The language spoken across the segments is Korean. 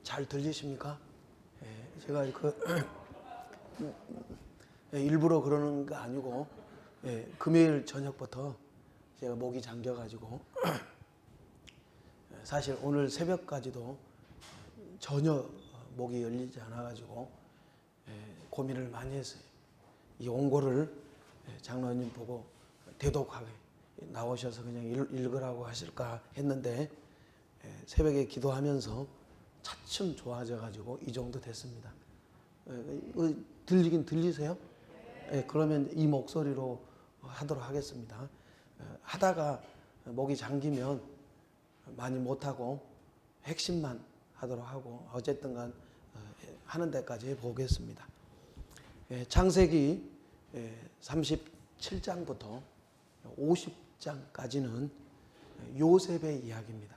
잘 들리십니까? 제가 일부러 그러는 거 아니고 금요일 저녁부터 제가 목이 잠겨가지고 사실 오늘 새벽까지도 전혀 목이 열리지 않아가지고 고민을 많이 했어요. 이 원고를 장로님 보고 대독하게 나오셔서 그냥 읽으라고 하실까 했는데 새벽에 기도하면서 차츰 좋아져가지고 이 정도 됐습니다. 들리긴 들리세요? 그러면 이 목소리로 하도록 하겠습니다. 하다가 목이 잠기면 많이 못하고 핵심만 하도록 하고 어쨌든 간 하는 데까지 해보겠습니다. 창세기 37장부터 50장까지는 요셉의 이야기입니다.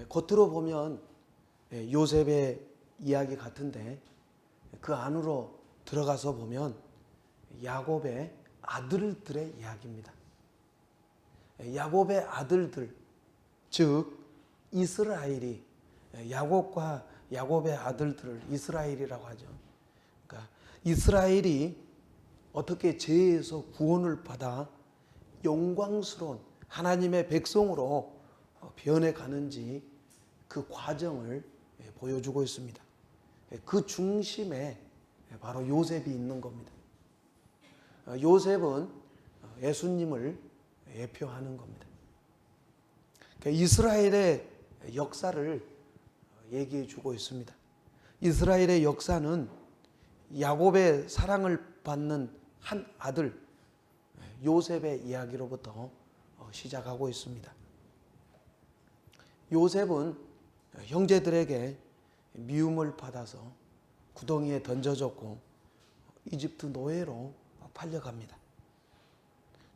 겉으로 보면 요셉의 이야기 같은데 그 안으로 들어가서 보면 야곱의 아들들의 이야기입니다. 야곱의 아들들, 즉 이스라엘이 야곱과 야곱의 아들들을 이스라엘이라고 하죠. 그러니까 이스라엘이 어떻게 죄에서 구원을 받아 영광스러운 하나님의 백성으로 변해가는지 그 과정을 보여주고 있습니다. 그 중심에 바로 요셉이 있는 겁니다. 요셉은 예수님을 예표하는 겁니다. 이스라엘의 역사를 얘기해 주고 있습니다. 이스라엘의 역사는 야곱의 사랑을 받는 한 아들 요셉의 이야기로부터 시작하고 있습니다. 요셉은 형제들에게 미움을 받아서 구덩이에 던져졌고 이집트 노예로 팔려갑니다.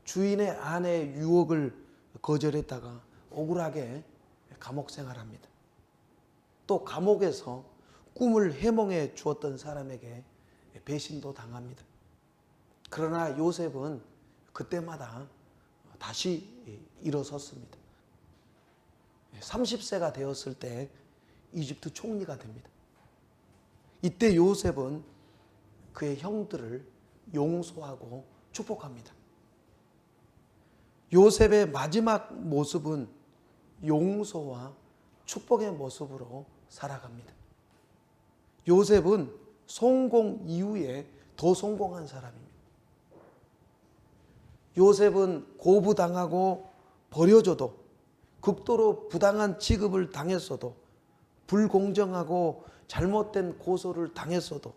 주인의 아내의 유혹을 거절했다가 억울하게 감옥 생활합니다. 또 감옥에서 꿈을 해몽해 주었던 사람에게 배신도 당합니다. 그러나 요셉은 그때마다 다시 일어섰습니다. 30세가 되었을 때 이집트 총리가 됩니다. 이때 요셉은 그의 형들을 용서하고 축복합니다. 요셉의 마지막 모습은 용서와 축복의 모습으로 살아갑니다. 요셉은 성공 이후에 더 성공한 사람입니다. 요셉은 고부당하고 버려져도 극도로 부당한 취급을 당했어도 불공정하고 잘못된 고소를 당했어도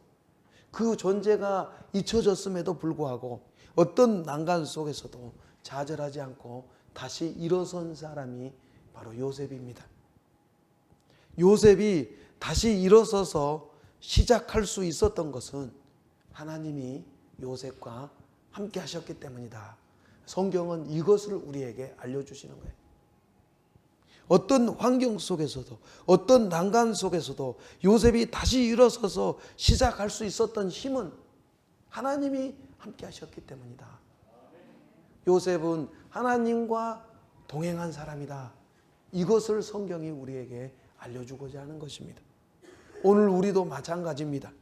그 존재가 잊혀졌음에도 불구하고 어떤 난간 속에서도 좌절하지 않고 다시 일어선 사람이 바로 요셉입니다. 요셉이 다시 일어서서 시작할 수 있었던 것은 하나님이 요셉과 함께 하셨기 때문이다. 성경은 이것을 우리에게 알려주시는 거예요. 어떤 환경 속에서도 어떤 난간 속에서도 요셉이 다시 일어서서 시작할 수 있었던 힘은 하나님이 함께 하셨기 때문이다. 요셉은 하나님과 동행한 사람이다. 이것을 성경이 우리에게 알려주고자 하는 것입니다. 오늘 우리도 마찬가지입니다.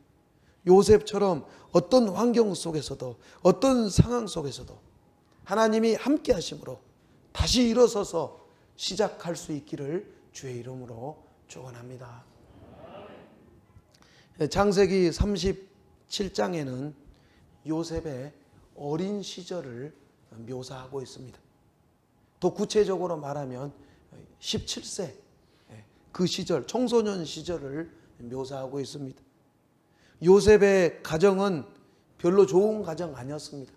요셉처럼 어떤 환경 속에서도 어떤 상황 속에서도 하나님이 함께 하심으로 다시 일어서서 시작할 수 있기를 주의 이름으로 축원합니다. 창세기 37장에는 요셉의 어린 시절을 묘사하고 있습니다. 더 구체적으로 말하면 17세 그 시절, 청소년 시절을 묘사하고 있습니다. 요셉의 가정은 별로 좋은 가정 아니었습니다.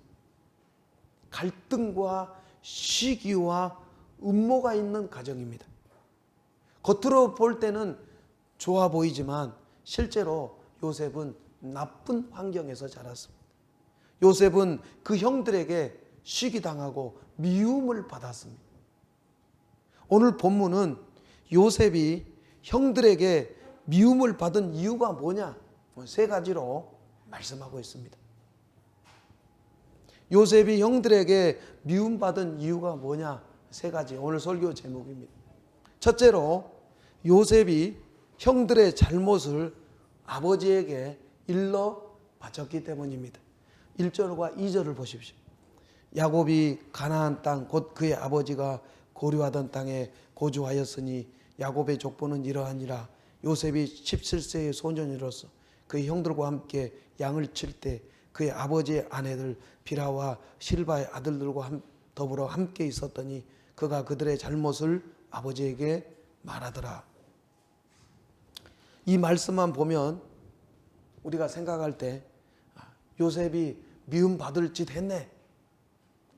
갈등과 시기와 음모가 있는 가정입니다. 겉으로 볼 때는 좋아 보이지만 실제로 요셉은 나쁜 환경에서 자랐습니다. 요셉은 그 형들에게 시기당하고 미움을 받았습니다. 오늘 본문은 요셉이 형들에게 미움을 받은 이유가 뭐냐? 세 가지로 말씀하고 있습니다. 요셉이 형들에게 미움받은 이유가 뭐냐? 세 가지. 오늘 설교 제목입니다. 첫째로 요셉이 형들의 잘못을 아버지에게 일러 바쳤기 때문입니다. 1절과 2절을 보십시오. 야곱이 가나안 땅 곧 그의 아버지가 거류하던 땅에 거주하였으니 야곱의 족보는 이러하니라. 요셉이 17세의 소년이로서 그의 형들과 함께 양을 칠 때 그의 아버지의 아내들 비라와 실바의 아들들과 더불어 함께 있었더니 그가 그들의 잘못을 아버지에게 말하더라. 이 말씀만 보면 우리가 생각할 때 요셉이 미움받을 짓 했네.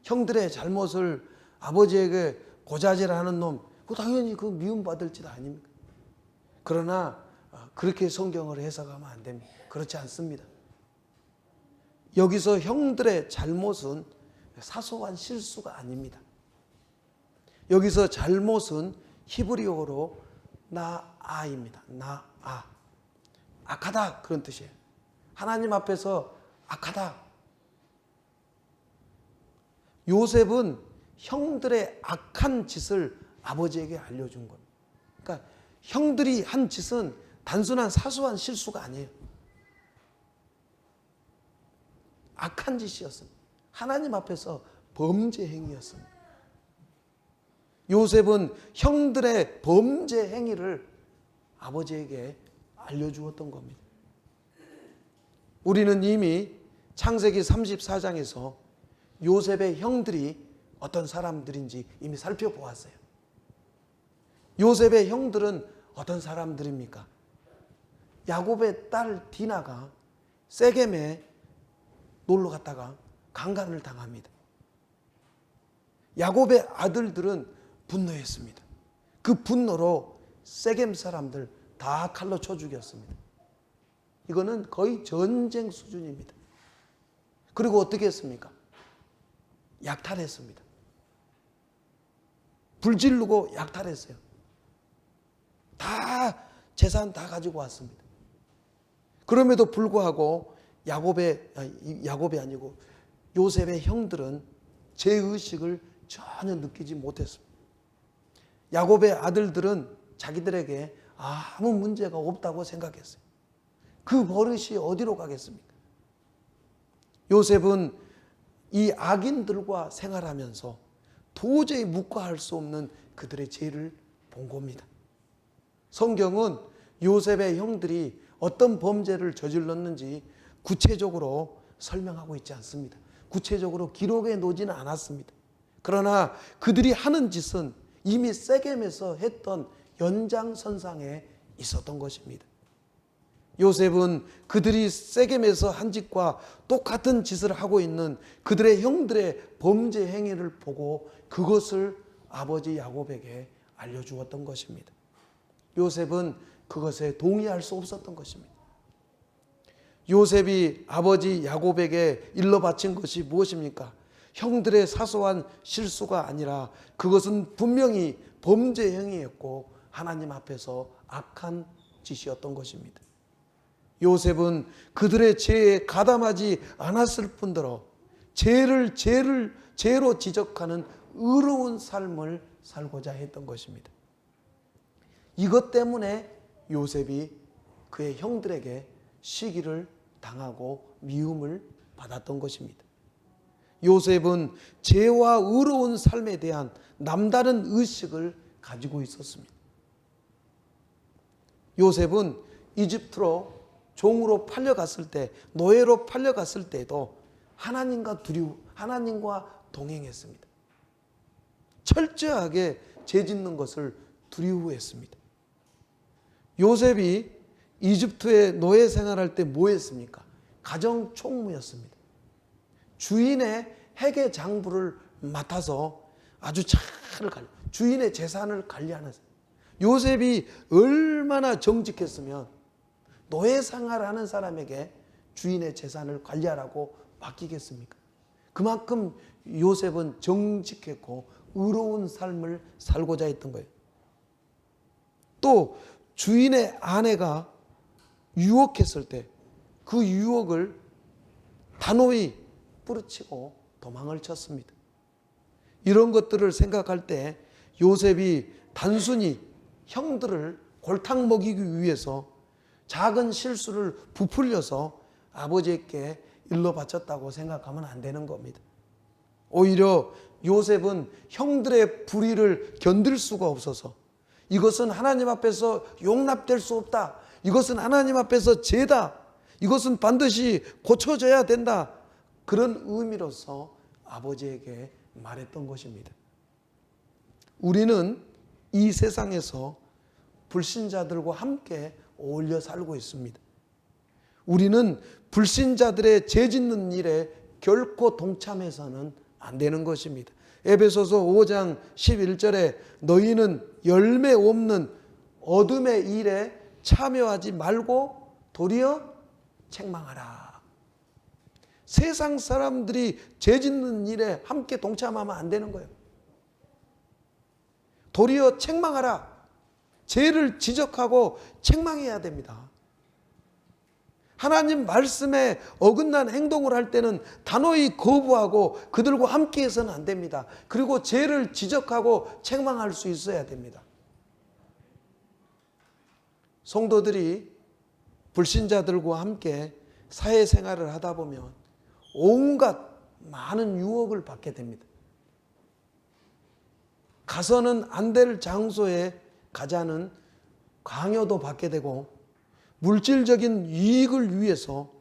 형들의 잘못을 아버지에게 고자질하는 놈, 당연히 그 미움받을 짓 아닙니까? 그러나 그렇게 성경을 해석하면 안 됩니다. 그렇지 않습니다. 여기서 형들의 잘못은 사소한 실수가 아닙니다. 여기서 잘못은 히브리어로 나아입니다. 나아. 악하다 그런 뜻이에요. 하나님 앞에서 악하다. 요셉은 형들의 악한 짓을 아버지에게 알려준 겁니다. 그러니까 형들이 한 짓은 단순한 사소한 실수가 아니에요. 악한 짓이었습니다. 하나님 앞에서 범죄 행위였습니다. 요셉은 형들의 범죄 행위를 아버지에게 알려주었던 겁니다. 우리는 이미 창세기 34장에서 요셉의 형들이 어떤 사람들인지 이미 살펴보았어요. 요셉의 형들은 어떤 사람들입니까? 야곱의 딸 디나가 세겜에 놀러 갔다가 강간을 당합니다. 야곱의 아들들은 분노했습니다. 그 분노로 세겜 사람들 다 칼로 쳐 죽였습니다. 이거는 거의 전쟁 수준입니다. 그리고 어떻게 했습니까? 약탈했습니다. 불지르고 약탈했어요. 다 재산 다 가지고 왔습니다. 그럼에도 불구하고 야곱이 아니고 요셉의 형들은 죄의식을 전혀 느끼지 못했습니다. 야곱의 아들들은 자기들에게 아무 문제가 없다고 생각했어요. 그 버릇이 어디로 가겠습니까? 요셉은 이 악인들과 생활하면서 도저히 묵과할 수 없는 그들의 죄를 본 겁니다. 성경은 요셉의 형들이 어떤 범죄를 저질렀는지 구체적으로 설명하고 있지 않습니다. 구체적으로 기록해 놓지는 않았습니다. 그러나 그들이 하는 짓은 이미 세겜에서 했던 연장선상에 있었던 것입니다. 요셉은 그들이 세겜에서 한 짓과 똑같은 짓을 하고 있는 그들의 형들의 범죄 행위를 보고 그것을 아버지 야곱에게 알려주었던 것입니다. 요셉은 그것에 동의할 수 없었던 것입니다. 요셉이 아버지 야곱에게 일러 바친 것이 무엇입니까? 형들의 사소한 실수가 아니라 그것은 분명히 범죄 행위였고 하나님 앞에서 악한 짓이었던 것입니다. 요셉은 그들의 죄에 가담하지 않았을 뿐더러 죄로 지적하는 의로운 삶을 살고자 했던 것입니다. 이것 때문에 요셉이 그의 형들에게 시기를 당하고 미움을 받았던 것입니다. 요셉은 죄와 의로운 삶에 대한 남다른 의식을 가지고 있었습니다. 요셉은 이집트로 종으로 팔려갔을 때, 노예로 팔려갔을 때도 하나님과 동행했습니다. 철저하게 죄 짓는 것을 두려워했습니다. 요셉이 이집트에 노예 생활할 때 뭐 했습니까? 가정 총무였습니다. 주인의 회계 장부를 맡아서 아주 주인의 재산을 관리하는, 요셉이 얼마나 정직했으면 노예 생활하는 사람에게 주인의 재산을 관리하라고 맡기겠습니까? 그만큼 요셉은 정직했고 의로운 삶을 살고자 했던 거예요. 또 주인의 아내가 유혹했을 때 그 유혹을 단호히 뿌리치고 도망을 쳤습니다. 이런 것들을 생각할 때 요셉이 단순히 형들을 골탕 먹이기 위해서 작은 실수를 부풀려서 아버지께 일러 바쳤다고 생각하면 안 되는 겁니다. 오히려 요셉은 형들의 불의를 견딜 수가 없어서 이것은 하나님 앞에서 용납될 수 없다. 이것은 하나님 앞에서 죄다. 이것은 반드시 고쳐져야 된다. 그런 의미로서 아버지에게 말했던 것입니다. 우리는 이 세상에서 불신자들과 함께 어울려 살고 있습니다. 우리는 불신자들의 죄짓는 일에 결코 동참해서는 안 되는 것입니다. 에베소서 5장 11절에 너희는 열매 없는 어둠의 일에 참여하지 말고 도리어 책망하라. 세상 사람들이 죄짓는 일에 함께 동참하면 안 되는 거예요. 도리어 책망하라. 죄를 지적하고 책망해야 됩니다. 하나님 말씀에 어긋난 행동을 할 때는 단호히 거부하고 그들과 함께해서는 안 됩니다. 그리고 죄를 지적하고 책망할 수 있어야 됩니다. 성도들이 불신자들과 함께 사회생활을 하다 보면 온갖 많은 유혹을 받게 됩니다. 가서는 안 될 장소에 가자는 강요도 받게 되고 물질적인 이익을 위해서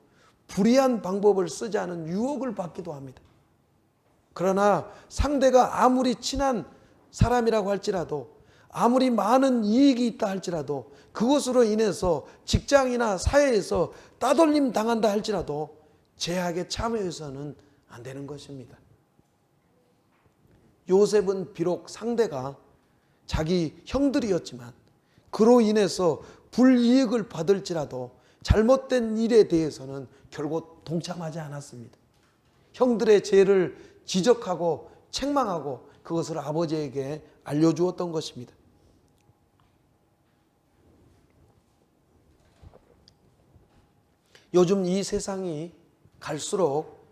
불의한 방법을 쓰자는 유혹을 받기도 합니다. 그러나 상대가 아무리 친한 사람이라고 할지라도 아무리 많은 이익이 있다 할지라도 그것으로 인해서 직장이나 사회에서 따돌림 당한다 할지라도 죄악에 참여해서는 안 되는 것입니다. 요셉은 비록 상대가 자기 형들이었지만 그로 인해서 불이익을 받을지라도 잘못된 일에 대해서는 결국 동참하지 않았습니다. 형들의 죄를 지적하고 책망하고 그것을 아버지에게 알려주었던 것입니다. 요즘 이 세상이 갈수록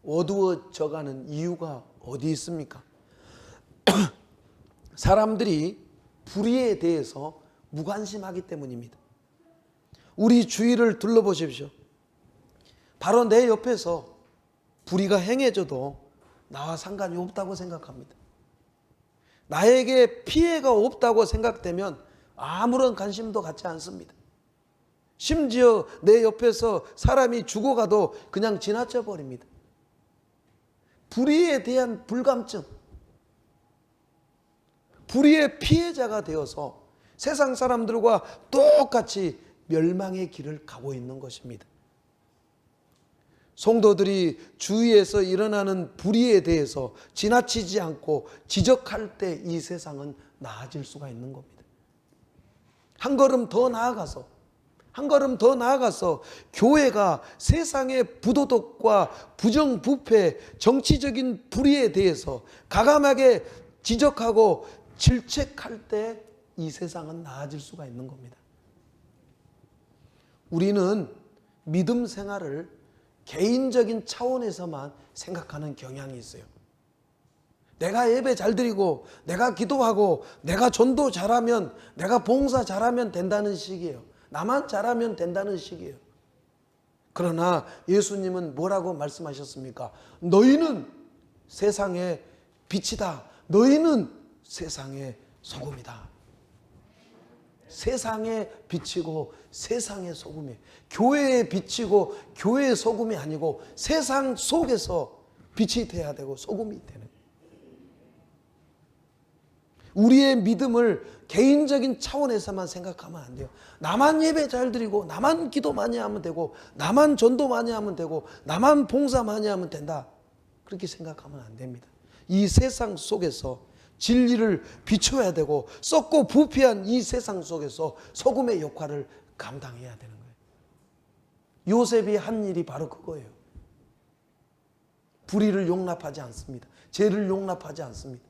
어두워져가는 이유가 어디 있습니까? 사람들이 불의에 대해서 무관심하기 때문입니다. 우리 주위를 둘러보십시오. 바로 내 옆에서 불의가 행해져도 나와 상관이 없다고 생각합니다. 나에게 피해가 없다고 생각되면 아무런 관심도 갖지 않습니다. 심지어 내 옆에서 사람이 죽어가도 그냥 지나쳐 버립니다. 불의에 대한 불감증, 불의의 피해자가 되어서 세상 사람들과 똑같이 멸망의 길을 가고 있는 것입니다. 성도들이 주위에서 일어나는 불의에 대해서 지나치지 않고 지적할 때 이 세상은 나아질 수가 있는 겁니다. 한 걸음 더 나아가서 교회가 세상의 부도덕과 부정부패, 정치적인 불의에 대해서 가감하게 지적하고 질책할 때 이 세상은 나아질 수가 있는 겁니다. 우리는 믿음 생활을 개인적인 차원에서만 생각하는 경향이 있어요. 내가 예배 잘 드리고 내가 기도하고 내가 전도 잘하면 내가 봉사 잘하면 된다는 식이에요. 나만 잘하면 된다는 식이에요. 그러나 예수님은 뭐라고 말씀하셨습니까? 너희는 세상의 빛이다. 너희는 세상의 소금이다. 세상의 빛이고 세상의 소금이에요. 교회의 빛이고 교회의 소금이 아니고 세상 속에서 빛이 돼야 되고 소금이 되는 거예요. 우리의 믿음을 개인적인 차원에서만 생각하면 안 돼요. 나만 예배 잘 드리고 나만 기도 많이 하면 되고 나만 전도 많이 하면 되고 나만 봉사 많이 하면 된다. 그렇게 생각하면 안 됩니다. 이 세상 속에서 진리를 비춰야 되고 썩고 부패한 이 세상 속에서 소금의 역할을 감당해야 되는 거예요. 요셉이 한 일이 바로 그거예요. 불의를 용납하지 않습니다. 죄를 용납하지 않습니다.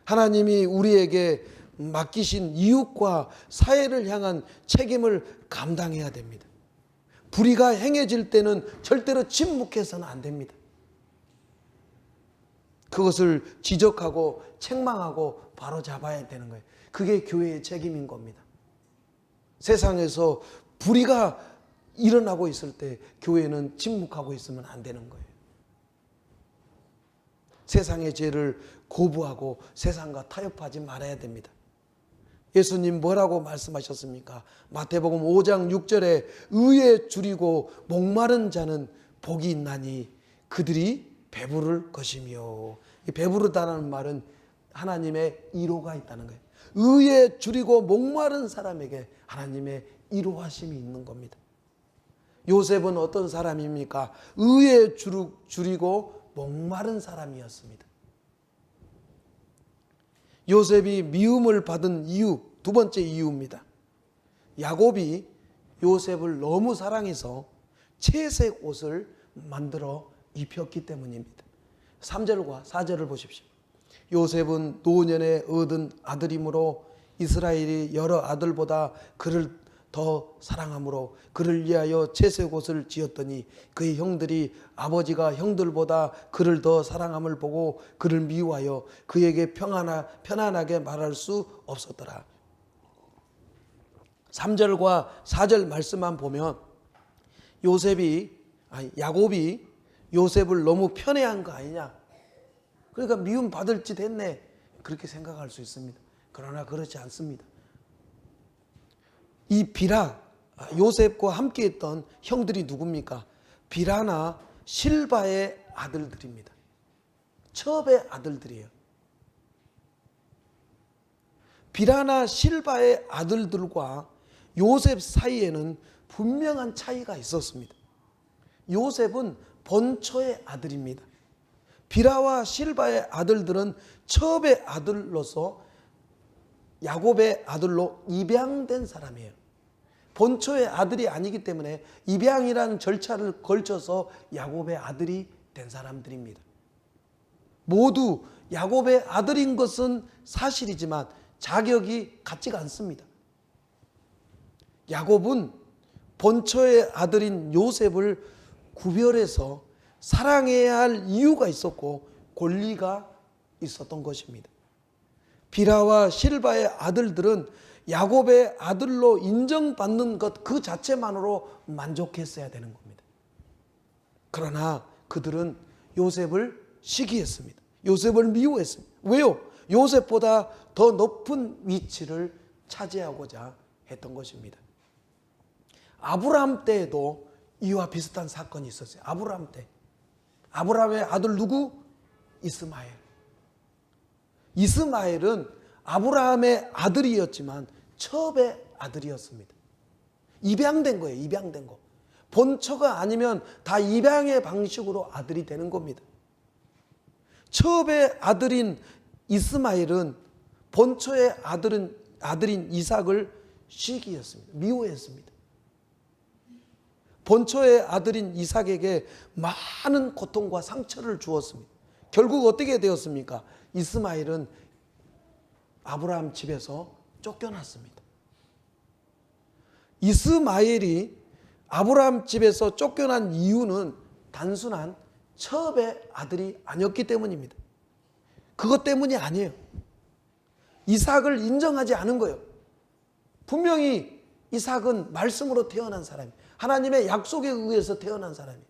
하나님이 우리에게 맡기신 이웃과 사회를 향한 책임을 감당해야 됩니다. 불의가 행해질 때는 절대로 침묵해서는 안 됩니다. 그것을 지적하고 책망하고 바로 잡아야 되는 거예요. 그게 교회의 책임인 겁니다. 세상에서 불의가 일어나고 있을 때 교회는 침묵하고 있으면 안 되는 거예요. 세상의 죄를 거부하고 세상과 타협하지 말아야 됩니다. 예수님 뭐라고 말씀하셨습니까? 마태복음 5장 6절에 의에 줄이고 목마른 자는 복이 있나니 그들이 배부를 것이며, 이 배부르다는 말은 하나님의 이로가 있다는 거예요. 의에 줄이고 목마른 사람에게 하나님의 이로하심이 있는 겁니다. 요셉은 어떤 사람입니까? 의에 줄이고 목마른 사람이었습니다. 요셉이 미움을 받은 이유, 두 번째 이유입니다. 야곱이 요셉을 너무 사랑해서 채색 옷을 만들어 입혔기 때문입니다. 3절과 4절을 보십시오. 요셉은 노년에 얻은 아들이므로 이스라엘이 여러 아들보다 그를 더 사랑함으로 그를 위하여 채색 옷을 지었더니 그의 형들이 아버지가 형들보다 그를 더 사랑함을 보고 그를 미워하여 그에게 편안하게 말할 수 없었더라. 3절과 4절 말씀만 보면 야곱이 요셉을 너무 편애한 거 아니냐, 그러니까 미움 받을 짓 했네, 그렇게 생각할 수 있습니다. 그러나 그렇지 않습니다. 이 빌하, 요셉과 함께 했던 형들이 누굽니까? 빌하나 실바의 아들들입니다. 첩의 아들들이에요. 빌하나 실바의 아들들과 요셉 사이에는 분명한 차이가 있었습니다. 요셉은 본초의 아들입니다. 빌하와 실바의 아들들은 첩의 아들로서 야곱의 아들로 입양된 사람이에요. 본초의 아들이 아니기 때문에 입양이라는 절차를 걸쳐서 야곱의 아들이 된 사람들입니다. 모두 야곱의 아들인 것은 사실이지만 자격이 같지가 않습니다. 야곱은 본초의 아들인 요셉을 구별해서 사랑해야 할 이유가 있었고 권리가 있었던 것입니다. 빌하와 실바의 아들들은 야곱의 아들로 인정받는 것 그 자체만으로 만족했어야 되는 겁니다. 그러나 그들은 요셉을 시기했습니다. 요셉을 미워했습니다. 왜요? 요셉보다 더 높은 위치를 차지하고자 했던 것입니다. 아브라함 때에도 이와 비슷한 사건이 있었어요. 아브라함 때. 아브라함의 아들 누구? 이스마엘. 이스마엘은 아브라함의 아들이었지만 첩의 아들이었습니다. 입양된 거예요. 입양된 거. 본처가 아니면 다 입양의 방식으로 아들이 되는 겁니다. 첩의 아들인 이스마엘은 본처의 아들인 이삭을 시기했습니다. 미워했습니다. 본처의 아들인 이삭에게 많은 고통과 상처를 주었습니다. 결국 어떻게 되었습니까? 이스마엘은 아브라함 집에서 쫓겨났습니다. 이스마엘이 아브라함 집에서 쫓겨난 이유는 단순한 첩의 아들이 아니었기 때문입니다. 그것 때문이 아니에요. 이삭을 인정하지 않은 거예요. 분명히 이삭은 말씀으로 태어난 사람이에요. 하나님의 약속에 의해서 태어난 사람이에요.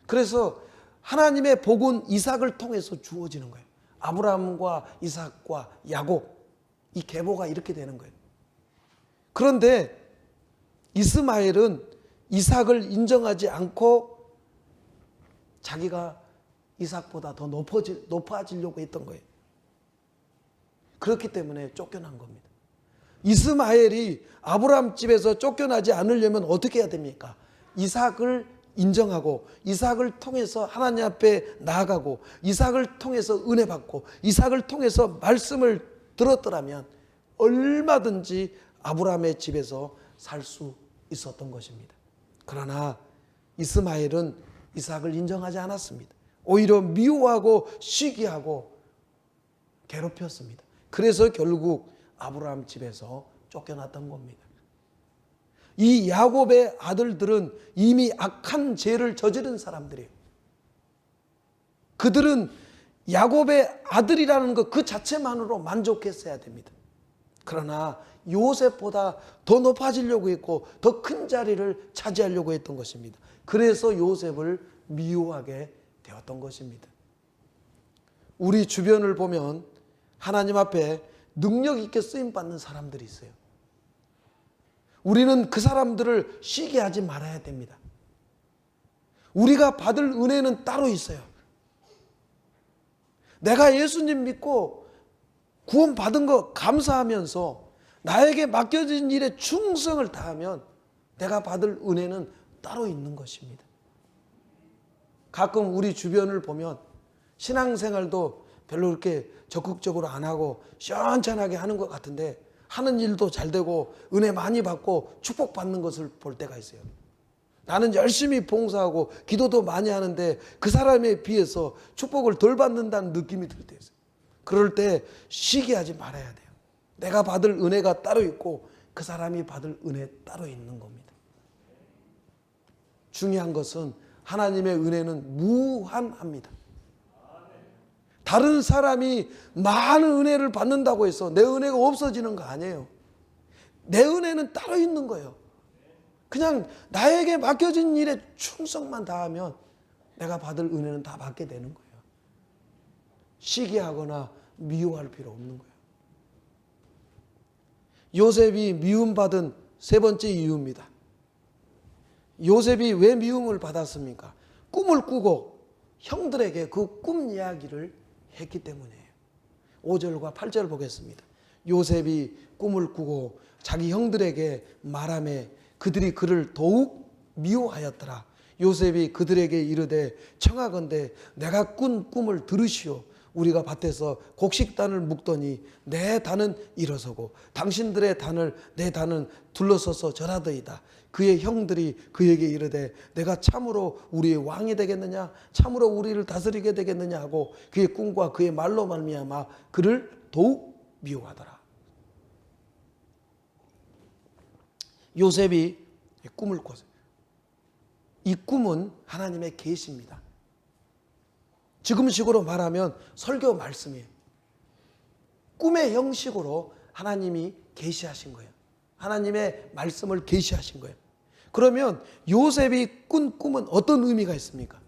그래서 하나님의 복은 이삭을 통해서 주어지는 거예요. 아브라함과 이삭과 야곱, 이 계보가 이렇게 되는 거예요. 그런데 이스마엘은 이삭을 인정하지 않고 자기가 이삭보다 더 높아지려고 했던 거예요. 그렇기 때문에 쫓겨난 겁니다. 이스마엘이 아브라함 집에서 쫓겨나지 않으려면 어떻게 해야 됩니까? 이삭을 인정하고 이삭을 통해서 하나님 앞에 나아가고 이삭을 통해서 은혜 받고 이삭을 통해서 말씀을 들었더라면 얼마든지 아브라함의 집에서 살 수 있었던 것입니다. 그러나 이스마엘은 이삭을 인정하지 않았습니다. 오히려 미워하고 시기하고 괴롭혔습니다. 그래서 결국 아브라함 집에서 쫓겨났던 겁니다. 이 야곱의 아들들은 이미 악한 죄를 저지른 사람들이에요. 그들은 야곱의 아들이라는 것 그 자체만으로 만족했어야 됩니다. 그러나 요셉보다 더 높아지려고 했고 더 큰 자리를 차지하려고 했던 것입니다. 그래서 요셉을 미워하게 되었던 것입니다. 우리 주변을 보면 하나님 앞에 능력 있게 쓰임받는 사람들이 있어요. 우리는 그 사람들을 쉬게 하지 말아야 됩니다. 우리가 받을 은혜는 따로 있어요. 내가 예수님 믿고 구원 받은 거 감사하면서 나에게 맡겨진 일에 충성을 다하면 내가 받을 은혜는 따로 있는 것입니다. 가끔 우리 주변을 보면 신앙생활도 별로 그렇게 적극적으로 안 하고 시원찮게 하는 것 같은데 하는 일도 잘 되고 은혜 많이 받고 축복받는 것을 볼 때가 있어요. 나는 열심히 봉사하고 기도도 많이 하는데 그 사람에 비해서 축복을 덜 받는다는 느낌이 들 때 있어요. 그럴 때 시기하지 말아야 돼요. 내가 받을 은혜가 따로 있고 그 사람이 받을 은혜 따로 있는 겁니다. 중요한 것은 하나님의 은혜는 무한합니다. 다른 사람이 많은 은혜를 받는다고 해서 내 은혜가 없어지는 거 아니에요. 내 은혜는 따로 있는 거예요. 그냥 나에게 맡겨진 일에 충성만 다하면 내가 받을 은혜는 다 받게 되는 거예요. 시기하거나 미워할 필요 없는 거예요. 요셉이 미움받은 세 번째 이유입니다. 요셉이 왜 미움을 받았습니까? 꿈을 꾸고 형들에게 그 꿈 이야기를 했기 때문이에요. 5절과 8절 보겠습니다. 요셉이 꿈을 꾸고 자기 형들에게 말하매 그들이 그를 더욱 미워하였더라. 요셉이 그들에게 이르되 청하건대 내가 꾼 꿈을 들으시오. 우리가 밭에서 곡식단을 묶더니 내 단은 일어서고 당신들의 단을 내 단은 둘러서서 절하더이다. 그의 형들이 그에게 이르되 내가 참으로 우리의 왕이 되겠느냐 참으로 우리를 다스리게 되겠느냐 하고 그의 꿈과 그의 말로 말미암아 그를 더욱 미워하더라. 요셉이 꿈을 꿨어요. 이 꿈은 하나님의 계시입니다. 지금식으로 말하면 설교 말씀이에요. 꿈의 형식으로 하나님이 계시하신 거예요. 하나님의 말씀을 계시하신 거예요. 그러면 요셉이 꾼 꿈은 어떤 의미가 있습니까?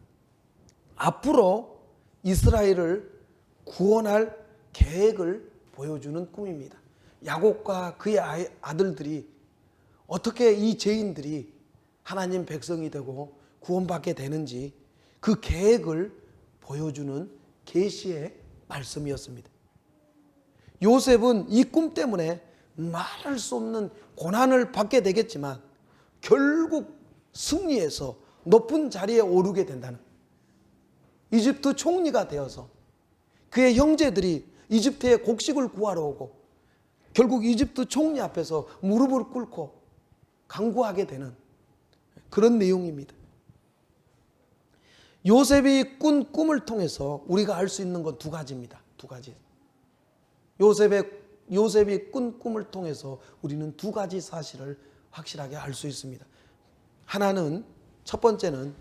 앞으로 이스라엘을 구원할 계획을 보여주는 꿈입니다. 야곱과 그의 아들들이 어떻게 이 죄인들이 하나님 백성이 되고 구원받게 되는지 그 계획을 보여주는 계시의 말씀이었습니다. 요셉은 이 꿈 때문에 말할 수 없는 고난을 받게 되겠지만 결국 승리해서 높은 자리에 오르게 된다는, 이집트 총리가 되어서 그의 형제들이 이집트에 곡식을 구하러 오고 결국 이집트 총리 앞에서 무릎을 꿇고 간구하게 되는 그런 내용입니다. 요셉이 꾼 꿈을 통해서 우리가 알 수 있는 건 두 가지입니다. 두 가지. 요셉이 꾼 꿈을 통해서 우리는 두 가지 사실을 확실하게 알 수 있습니다. 하나는, 첫 번째는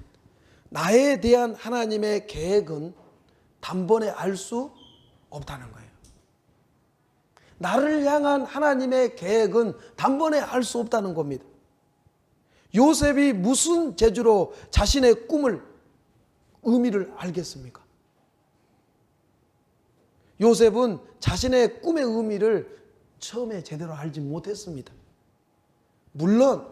나에 대한 하나님의 계획은 단번에 알 수 없다는 거예요. 나를 향한 하나님의 계획은 단번에 알 수 없다는 겁니다. 요셉이 무슨 재주로 자신의 꿈을 의미를 알겠습니까? 요셉은 자신의 꿈의 의미를 처음에 제대로 알지 못했습니다. 물론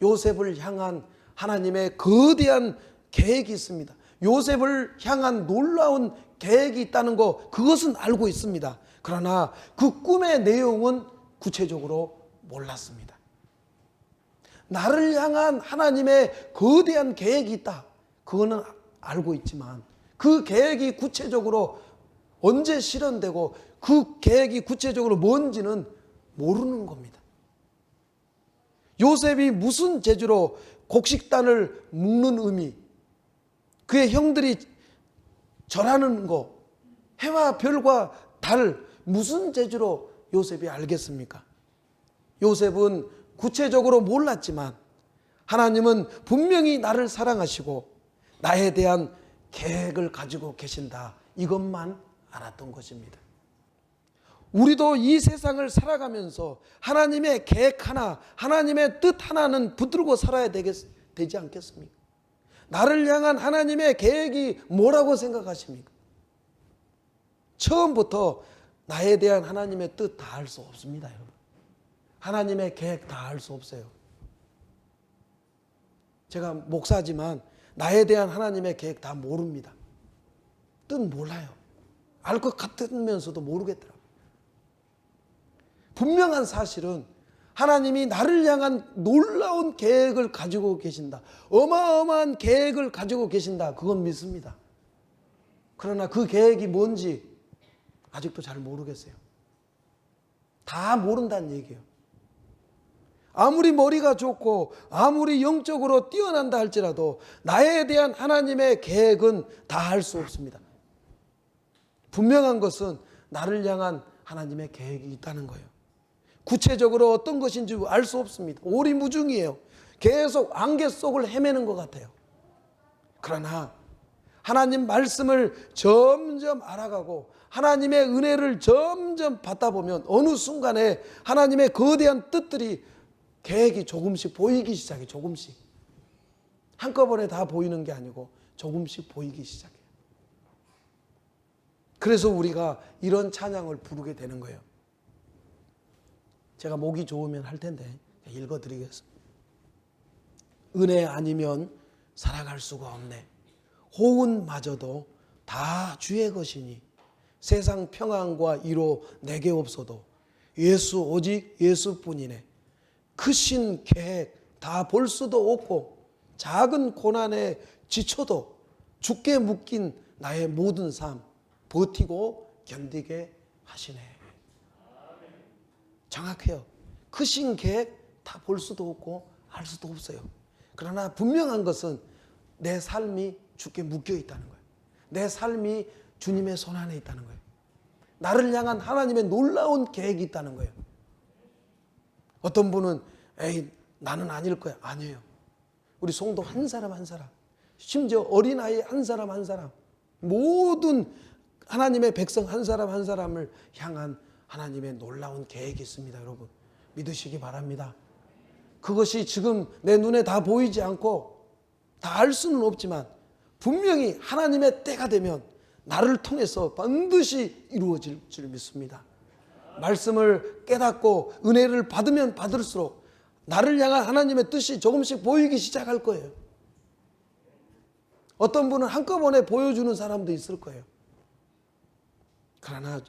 요셉을 향한 하나님의 거대한 계획이 있습니다. 요셉을 향한 놀라운 계획이 있다는 거, 그것은 알고 있습니다. 그러나 그 꿈의 내용은 구체적으로 몰랐습니다. 나를 향한 하나님의 거대한 계획이 있다, 그거는 알고 있지만 그 계획이 구체적으로 언제 실현되고 그 계획이 구체적으로 뭔지는 모르는 겁니다. 요셉이 무슨 재주로 곡식단을 묶는 의미, 그의 형들이 절하는 거, 해와 별과 달, 무슨 재주로 요셉이 알겠습니까? 요셉은 구체적으로 몰랐지만 하나님은 분명히 나를 사랑하시고 나에 대한 계획을 가지고 계신다, 이것만 알았던 것입니다. 우리도 이 세상을 살아가면서 하나님의 계획 하나, 하나님의 뜻 하나는 붙들고 살아야 되지 않겠습니까? 나를 향한 하나님의 계획이 뭐라고 생각하십니까? 처음부터 나에 대한 하나님의 뜻 다 알 수 없습니다, 여러분. 하나님의 계획 다 알 수 없어요. 제가 목사지만 나에 대한 하나님의 계획 다 모릅니다. 뜻 몰라요. 알 것 같으면서도 모르겠더라고요. 분명한 사실은 하나님이 나를 향한 놀라운 계획을 가지고 계신다. 어마어마한 계획을 가지고 계신다. 그건 믿습니다. 그러나 그 계획이 뭔지 아직도 잘 모르겠어요. 다 모른다는 얘기예요. 아무리 머리가 좋고 아무리 영적으로 뛰어난다 할지라도 나에 대한 하나님의 계획은 다 알 수 없습니다. 분명한 것은 나를 향한 하나님의 계획이 있다는 거예요. 구체적으로 어떤 것인지 알 수 없습니다. 오리무중이에요. 계속 안개 속을 헤매는 것 같아요. 그러나 하나님 말씀을 점점 알아가고 하나님의 은혜를 점점 받다 보면 어느 순간에 하나님의 거대한 뜻들이 계획이 조금씩 보이기 시작해요. 조금씩. 한꺼번에 다 보이는 게 아니고 조금씩 보이기 시작해요. 그래서 우리가 이런 찬양을 부르게 되는 거예요. 제가 목이 좋으면 할 텐데 읽어드리겠습니다. 은혜 아니면 살아갈 수가 없네. 호운마저도 다 주의 것이니 세상 평안과 위로 내게 없어도 예수 오직 예수뿐이네. 크신 계획 다 볼 수도 없고 작은 고난에 지쳐도 주께 묶인 나의 모든 삶 버티고 견디게 하시네. 정확해요. 크신 계획 다 볼 수도 없고 알 수도 없어요. 그러나 분명한 것은 내 삶이 주께 묶여 있다는 거예요. 내 삶이 주님의 손 안에 있다는 거예요. 나를 향한 하나님의 놀라운 계획이 있다는 거예요. 어떤 분은 에이 나는 아닐 거야. 아니에요. 우리 성도 한 사람 한 사람, 심지어 어린아이 한 사람 한 사람, 모든 하나님의 백성 한 사람 한 사람을 향한 하나님의 놀라운 계획이 있습니다. 여러분 믿으시기 바랍니다. 그것이 지금 내 눈에 다 보이지 않고 다 알 수는 없지만 분명히 하나님의 때가 되면 나를 통해서 반드시 이루어질 줄 믿습니다. 말씀을 깨닫고 은혜를 받으면 받을수록 나를 향한 하나님의 뜻이 조금씩 보이기 시작할 거예요. 어떤 분은 한꺼번에 보여주는 사람도 있을 거예요. 그러나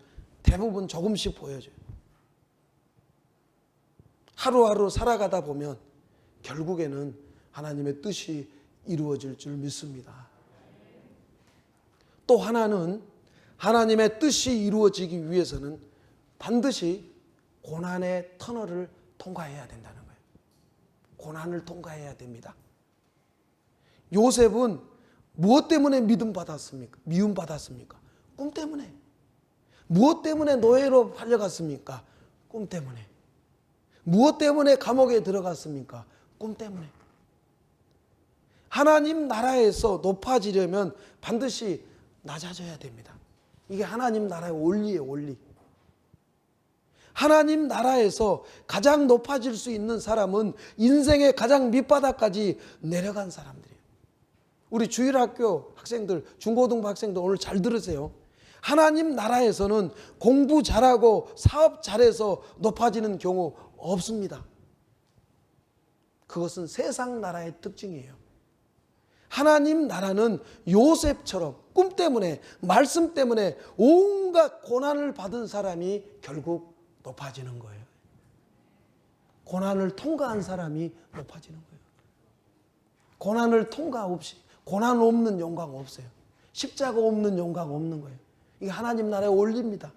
대부분 조금씩 보여줘요. 하루하루 살아가다 보면 결국에는 하나님의 뜻이 이루어질 줄 믿습니다. 또 하나는 하나님의 뜻이 이루어지기 위해서는 반드시 고난의 터널을 통과해야 된다는 거예요. 고난을 통과해야 됩니다. 요셉은 무엇 때문에 미움받았습니까? 꿈 때문에. 무엇 때문에 노예로 팔려갔습니까? 꿈 때문에. 무엇 때문에 감옥에 들어갔습니까? 꿈 때문에. 하나님 나라에서 높아지려면 반드시 낮아져야 됩니다. 이게 하나님 나라의 원리예요, 원리. 하나님 나라에서 가장 높아질 수 있는 사람은 인생의 가장 밑바닥까지 내려간 사람들이에요. 우리 주일학교 학생들, 중고등부 학생들 오늘 잘 들으세요. 하나님 나라에서는 공부 잘하고 사업 잘해서 높아지는 경우 없습니다. 그것은 세상 나라의 특징이에요. 하나님 나라는 요셉처럼 꿈 때문에 말씀 때문에 온갖 고난을 받은 사람이 결국 높아지는 거예요. 고난을 통과한 사람이 높아지는 거예요. 고난을 통과 없이, 고난 없는 영광 없어요. 십자가 없는 영광 없는 거예요. 이게 하나님 나라의 원리입니다.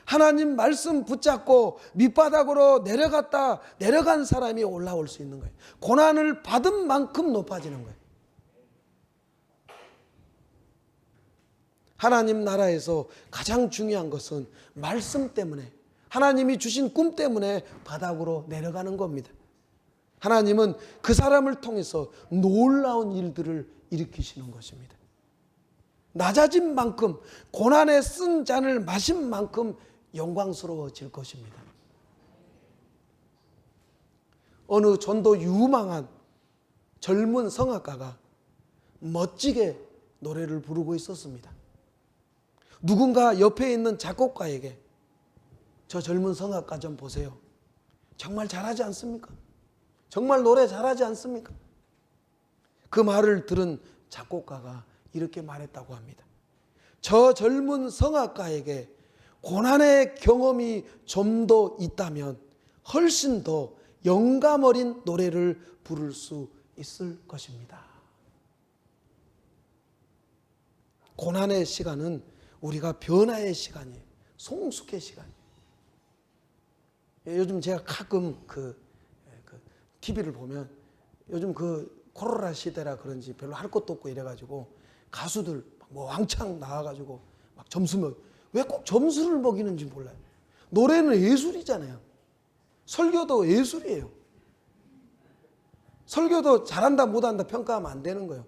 하나님 말씀 붙잡고 밑바닥으로 내려간 사람이 올라올 수 있는 거예요. 고난을 받은 만큼 높아지는 거예요. 하나님 나라에서 가장 중요한 것은 말씀 때문에, 하나님이 주신 꿈 때문에 바닥으로 내려가는 겁니다. 하나님은 그 사람을 통해서 놀라운 일들을 일으키시는 것입니다. 낮아진 만큼, 고난에 쓴 잔을 마신 만큼 영광스러워질 것입니다. 어느 전도 유망한 젊은 성악가가 멋지게 노래를 부르고 있었습니다. 누군가 옆에 있는 작곡가에게 저 젊은 성악가 좀 보세요. 정말 잘하지 않습니까? 정말 노래 잘하지 않습니까? 그 말을 들은 작곡가가 이렇게 말했다고 합니다. 저 젊은 성악가에게 고난의 경험이 좀 더 있다면 훨씬 더 영감 어린 노래를 부를 수 있을 것입니다. 고난의 시간은 우리가 변화의 시간이에요. 성숙의 시간이에요. 요즘 제가 가끔 TV를 보면 요즘 코로나 시대라 그런지 별로 할 것도 없고 이래가지고 가수들 뭐 왕창 나와가지고 막 점수 왜 꼭 점수를 먹이는지 몰라요. 노래는 예술이잖아요. 설교도 예술이에요. 설교도 잘한다 못한다 평가하면 안 되는 거예요.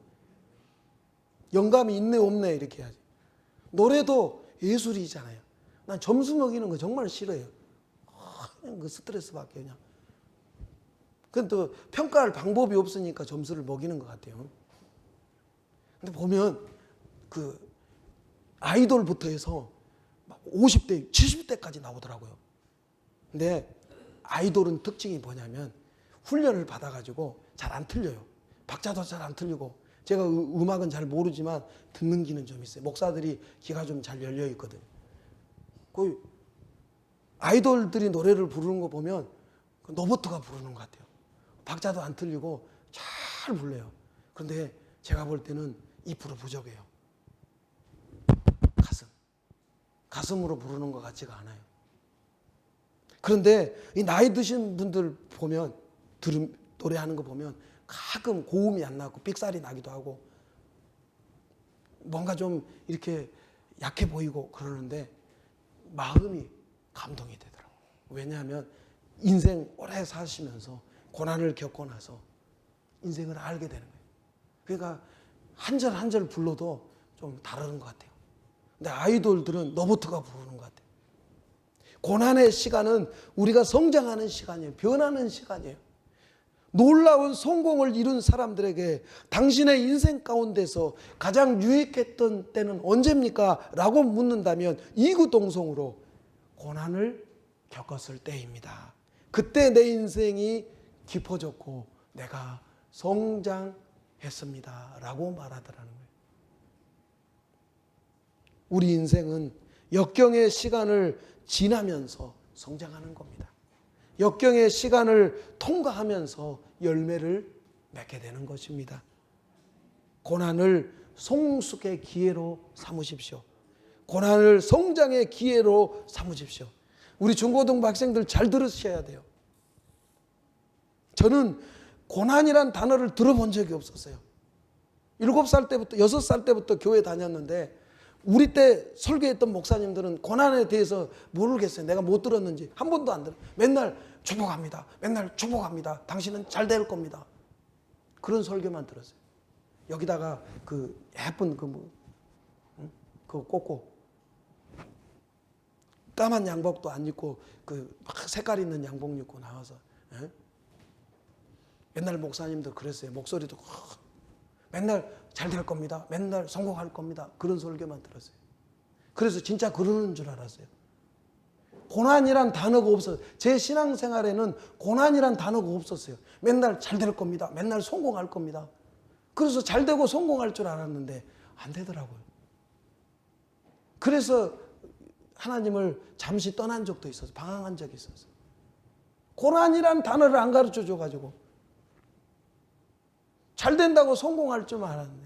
영감이 있네 없네 이렇게 해야지. 노래도 예술이잖아요. 난 점수 먹이는 거 정말 싫어요. 그냥 그 스트레스 받게 그냥. 근데 또 평가할 방법이 없으니까 점수를 먹이는 것 같아요. 근데 보면 아이돌부터 해서 50대, 70대까지 나오더라고요. 근데 아이돌은 특징이 뭐냐면 훈련을 받아가지고 잘 안 틀려요. 박자도 잘 안 틀리고. 제가 음악은 잘 모르지만 듣는 귀는 좀 있어요. 목사들이 귀가 좀 잘 열려 있거든요. 그 아이돌들이 노래를 부르는 거 보면 로버트가 부르는 것 같아요. 박자도 안 틀리고 잘 불러요. 그런데 제가 볼 때는 2% 부족해요. 가슴으로 부르는 것 같지가 않아요. 그런데 이 나이 드신 분들 보면 노래하는 거 보면 가끔 고음이 안 나고 삑살이 나기도 하고 뭔가 좀 이렇게 약해 보이고 그러는데 마음이 감동이 되더라고요. 왜냐하면 인생 오래 사시면서 고난을 겪고 나서 인생을 알게 되는 거예요. 그러니까 한 절 한 절 불러도 좀 다른 것 같아요. 근데 아이돌들은 로버트가 부르는 것 같아요. 고난의 시간은 우리가 성장하는 시간이에요. 변하는 시간이에요. 놀라운 성공을 이룬 사람들에게 당신의 인생 가운데서 가장 유익했던 때는 언제입니까? 라고 묻는다면 이구동성으로 고난을 겪었을 때입니다. 그때 내 인생이 깊어졌고 내가 성장했습니다. 라고 말하더라는 거예요. 우리 인생은 역경의 시간을 지나면서 성장하는 겁니다. 역경의 시간을 통과하면서 열매를 맺게 되는 것입니다. 고난을 성숙의 기회로 삼으십시오. 고난을 성장의 기회로 삼으십시오. 우리 중고등부 학생들 잘 들으셔야 돼요. 저는 고난이란 단어를 들어본 적이 없었어요. 7살 때부터 6살 때부터 교회 다녔는데 우리 때 설교했던 목사님들은 고난에 대해서 모르겠어요. 내가 못 들었는지 한 번도 안 들어요. 맨날 축복합니다. 맨날 축복합니다. 당신은 잘 될 겁니다. 그런 설교만 들었어요. 여기다가 예쁜 그거 꽂고 까만 양복도 안 입고 막 색깔 있는 양복 입고 나와서 옛날 목사님도 그랬어요. 목소리도 맨날 잘 될 겁니다. 맨날 성공할 겁니다. 그런 설교만 들었어요. 그래서 진짜 그러는 줄 알았어요. 고난이란 단어가 없어요. 제 신앙생활에는 고난이란 단어가 없었어요. 맨날 잘 될 겁니다. 맨날 성공할 겁니다. 그래서 잘 되고 성공할 줄 알았는데 안 되더라고요. 그래서 하나님을 잠시 떠난 적도 있었어요. 방황한 적이 있었어요. 고난이란 단어를 안 가르쳐 줘가지고 잘 된다고 성공할 줄 알았네.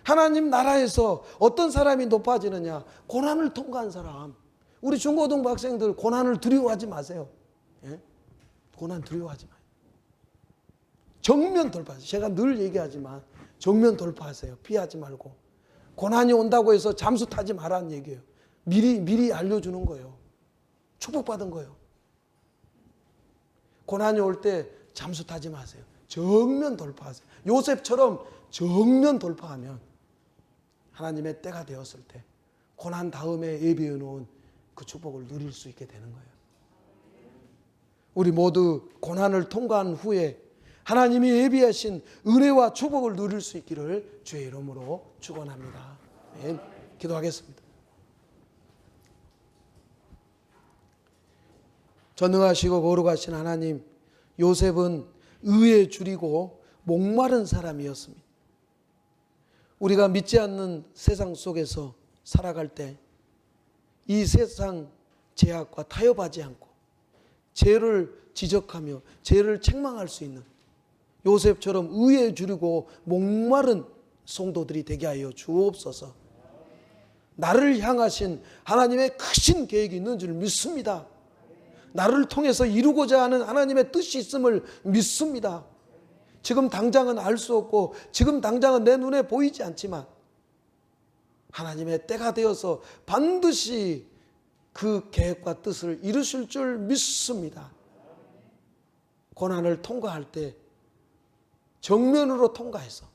하나님 나라에서 어떤 사람이 높아지느냐? 고난을 통과한 사람. 우리 중고등부 학생들 고난을 두려워하지 마세요. 예? 고난 두려워하지 마요. 정면 돌파하세요. 제가 늘 얘기하지만 정면 돌파하세요. 피하지 말고. 고난이 온다고 해서 잠수 타지 말라는 얘기예요. 미리 알려주는 거예요. 축복받은 거예요. 고난이 올 때 잠수 타지 마세요. 정면 돌파하세요. 요셉처럼 정면 돌파하면 하나님의 때가 되었을 때 고난 다음에 예비해 놓은 그 축복을 누릴 수 있게 되는 거예요. 우리 모두 고난을 통과한 후에 하나님이 예비하신 은혜와 축복을 누릴 수 있기를 주의 이름으로 축원합니다. 아멘. 기도하겠습니다. 전능하시고 거룩하신 하나님, 요셉은 의에 줄이고 목마른 사람이었습니다. 우리가 믿지 않는 세상 속에서 살아갈 때 이 세상 제약과 타협하지 않고 죄를 지적하며 죄를 책망할 수 있는 요셉처럼 의에 줄이고 목마른 성도들이 되게 하여 주옵소서. 나를 향하신 하나님의 크신 계획이 있는 줄 믿습니다. 나를 통해서 이루고자 하는 하나님의 뜻이 있음을 믿습니다. 지금 당장은 알 수 없고 지금 당장은 내 눈에 보이지 않지만 하나님의 때가 되어서 반드시 그 계획과 뜻을 이루실 줄 믿습니다. 고난을 통과할 때 정면으로 통과해서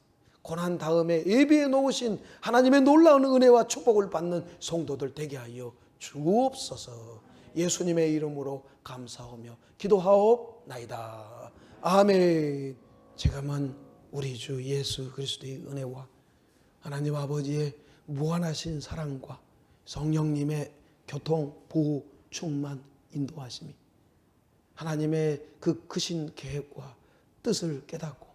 고난 다음에 예비해 놓으신 하나님의 놀라운 은혜와 축복을 받는 성도들 되게 하여 주옵소서. 예수님의 이름으로 감사하며 기도하옵나이다. 아멘. 지금은 우리 주 예수 그리스도의 은혜와 하나님 아버지의 무한하신 사랑과 성령님의 교통, 보호, 충만, 인도하심이 하나님의 그 크신 계획과 뜻을 깨닫고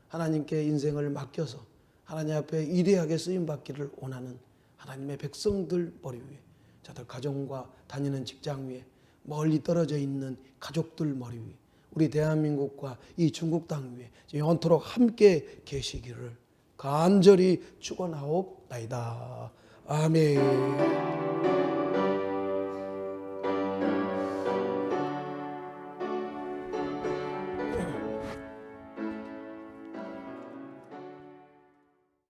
하나님께 인생을 맡겨서 하나님 앞에 위대하게 쓰임받기를 원하는 하나님의 백성들 머리 위에, 자들 가정과 다니는 직장 위에, 멀리 떨어져 있는 가족들 머리 위에, 우리 대한민국과 이 중국 땅 위에 영원토록 함께 계시기를 간절히 축원하옵나이다. 아멘.